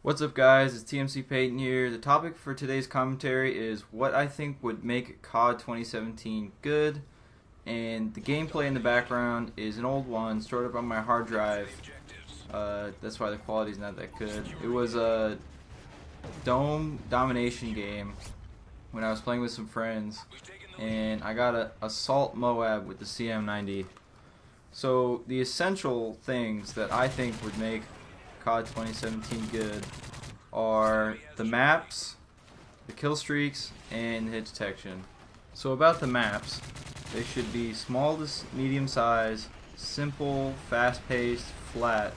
What's up, guys? It's TMC Peyton here. The topic for today's commentary is what I think would make CoD 2017 good, and the gameplay in the background is an old one stored up on my hard drive. That's why the quality is not that good. It was a Domination game when I was playing with some friends, and I got a assault MOAB with the CM90. So the essential things that I think would make CoD 2017 good are the maps, the kill streaks, and hit detection. So about the maps, they should be small to medium size, simple, fast-paced, flat,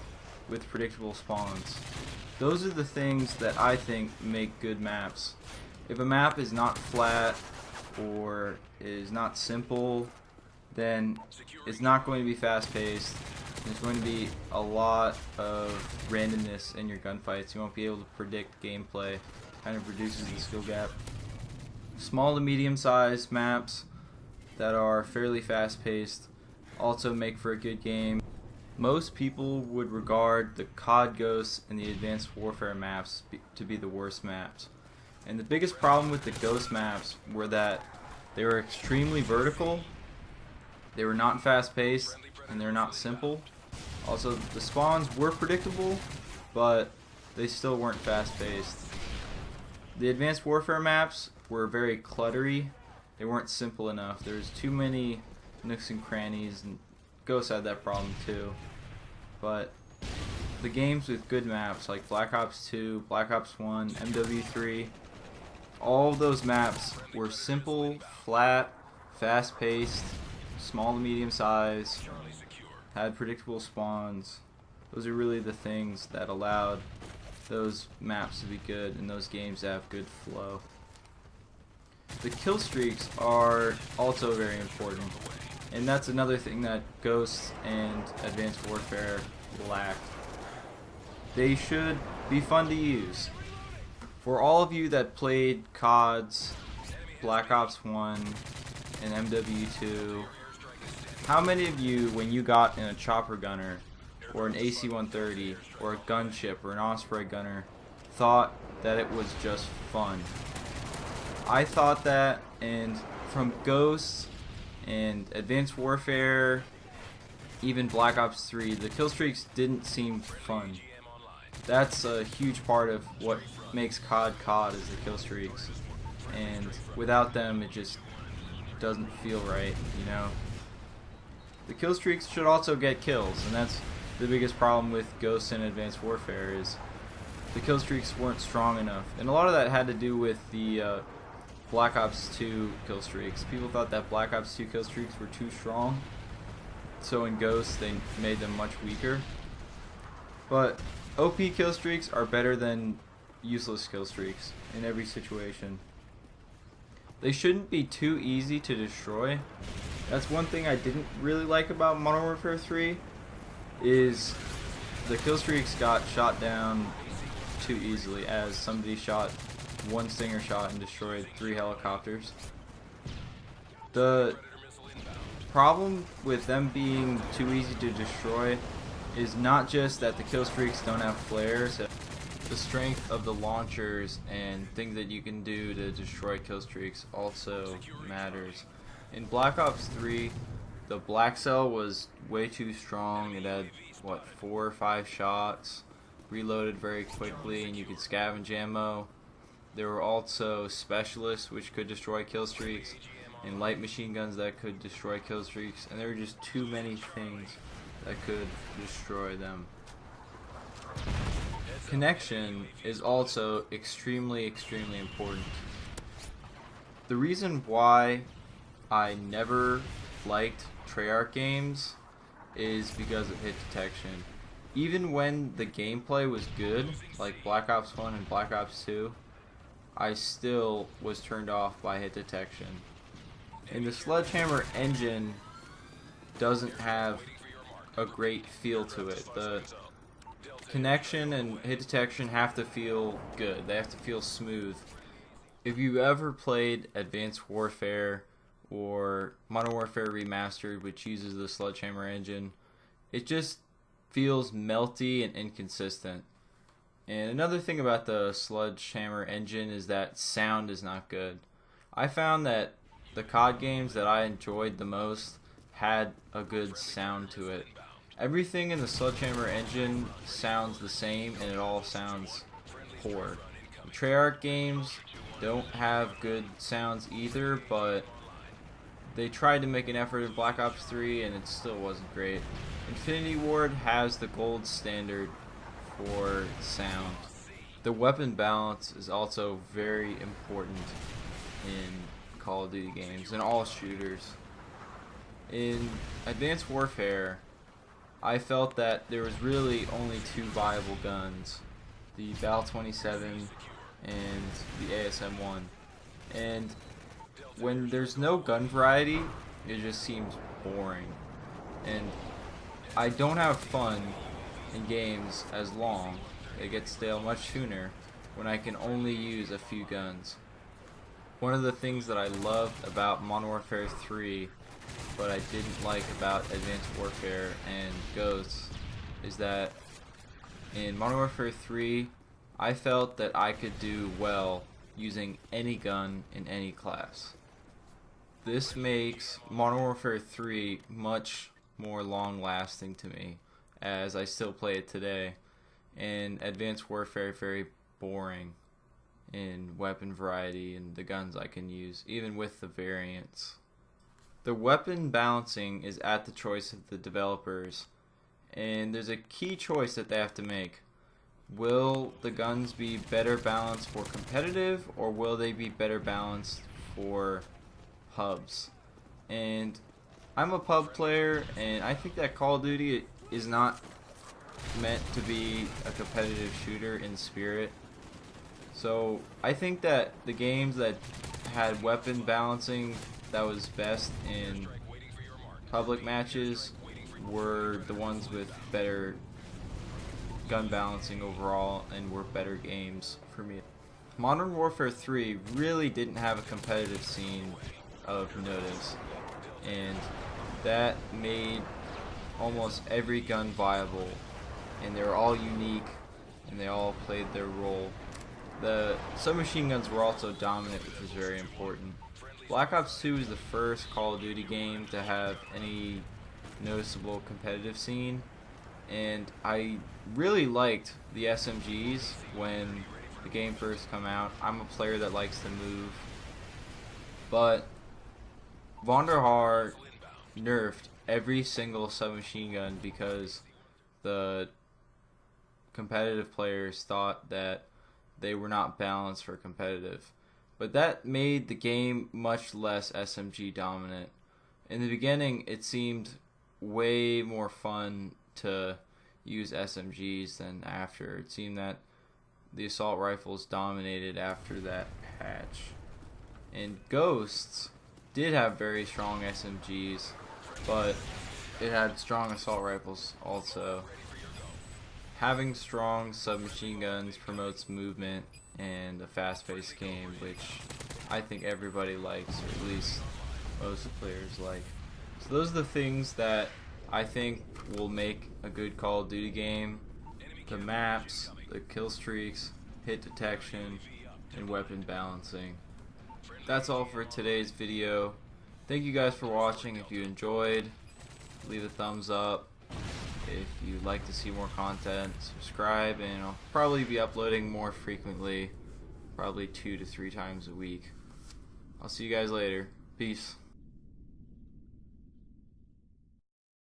with predictable spawns. Those are the things that I think make good maps. If a map is not flat or is not simple, then it's not going to be fast-paced. There's going to be a lot of randomness in your gunfights. You won't be able to predict gameplay. Kind of reduces the skill gap. Small to medium sized maps that are fairly fast paced also make for a good game. Most people would regard the CoD Ghosts and the Advanced Warfare maps to be the worst maps. And the biggest problem with the Ghost maps were that they were extremely vertical, they were not fast paced, and they're not simple. Also, the spawns were predictable, but they still weren't fast-paced. The Advanced Warfare maps were very cluttery. They weren't simple enough. There was too many nooks and crannies, and Ghosts had that problem too. But the games with good maps like Black Ops 2, Black Ops 1, MW3, all of those maps were simple, flat, fast-paced, small to medium size, had predictable spawns. Those are really the things that allowed those maps to be good and those games to have good flow. The kill streaks are also very important, and that's another thing that Ghosts and Advanced Warfare lacked. They should be fun to use. For all of you that played CODs, Black Ops 1, and MW2, how many of you, when you got in a chopper gunner, or an AC-130, or a gunship, or an Osprey gunner, thought that it was just fun? I thought that, and from Ghosts and Advanced Warfare, even Black Ops 3, the kill streaks didn't seem fun. That's a huge part of what makes COD is the kill streaks, and without them it just doesn't feel right, you know? The kill streaks should also get kills, and that's the biggest problem with Ghosts and Advanced Warfare is the kill streaks weren't strong enough. And a lot of that had to do with the Black Ops 2 kill streaks. People thought that Black Ops 2 kill streaks were too strong, so in Ghosts they made them much weaker. But OP kill streaks are better than useless kill streaks in every situation. They shouldn't be too easy to destroy. That's one thing I didn't really like about Modern Warfare 3, is the kill streaks got shot down too easily, as somebody shot one stinger shot and destroyed 3 helicopters. The problem with them being too easy to destroy is not just that the kill streaks don't have flares. The strength of the launchers and things that you can do to destroy kill streaks also matters. In Black Ops 3, the Black Cell was way too strong. It had, what, 4 or 5 shots, reloaded very quickly, and you could scavenge ammo. There were also specialists which could destroy kill streaks, and light machine guns that could destroy kill streaks, and there were just too many things that could destroy them. Connection is also extremely important. The reason why I never liked Treyarch games is because of hit detection. Even when the gameplay was good, like Black Ops 1 and Black Ops 2, I still was turned off by hit detection. And the Sledgehammer engine doesn't have a great feel to it. The connection and hit detection have to feel good. They have to feel smooth. If you ever played Advanced Warfare or Modern Warfare Remastered, which uses the Sledgehammer engine, it just feels melty and inconsistent. And another thing about the Sledgehammer engine is that sound is not good. I found that the CoD games that I enjoyed the most had a good sound to it. Everything in the Sledgehammer engine sounds the same, and it all sounds poor. The Treyarch games don't have good sounds either, but they tried to make an effort in Black Ops 3 and it still wasn't great. Infinity Ward has the gold standard for sound. The weapon balance is also very important in Call of Duty games and all shooters. In Advanced Warfare, I felt that there was really only two viable guns, the Bal 27 and the ASM-1. And when there's no gun variety, it just seems boring. And I don't have fun in games as long. They get stale much sooner when I can only use a few guns. One of the things that I loved about Modern Warfare 3, but I didn't like about Advanced Warfare and Ghosts, is that in Modern Warfare 3, I felt that I could do well using any gun in any class. This makes Modern Warfare 3 much more long-lasting to me, as I still play it today, and Advanced Warfare very boring in weapon variety and the guns I can use, even with the variants. The weapon balancing is at the choice of the developers, and there's a key choice that they have to make. Will the guns be better balanced for competitive, or will they be better balanced for pubs? And I'm a pub player, and I think that Call of Duty is not meant to be a competitive shooter in spirit. So I think that the games that had weapon balancing that was best in public matches were the ones with better gun balancing overall and were better games for me. Modern Warfare 3 really didn't have a competitive scene of notice, and that made almost every gun viable, and they were all unique and they all played their role. The submachine guns were also dominant, which was very important. Black Ops 2 is the first Call of Duty game to have any noticeable competitive scene, and I really liked the SMGs when the game first came out. I'm a player that likes to move, but Vonderhaar nerfed every single submachine gun because the competitive players thought that they were not balanced for competitive. But that made the game much less SMG dominant. In the beginning, it seemed way more fun to use SMGs than after. It seemed that the assault rifles dominated after that patch. And Ghosts did have very strong SMGs, but it had strong assault rifles also. Having strong submachine guns promotes movement and a fast-paced game, which I think everybody likes, or at least most players like. So those are the things that I think will make a good Call of Duty game: the maps, the kill streaks, hit detection, and weapon balancing. That's all for today's video. Thank you guys for watching. If you enjoyed, leave a thumbs up. If you'd like to see more content, subscribe, and I'll probably be uploading more frequently, probably 2 to 3 times a week. I'll see you guys later. Peace.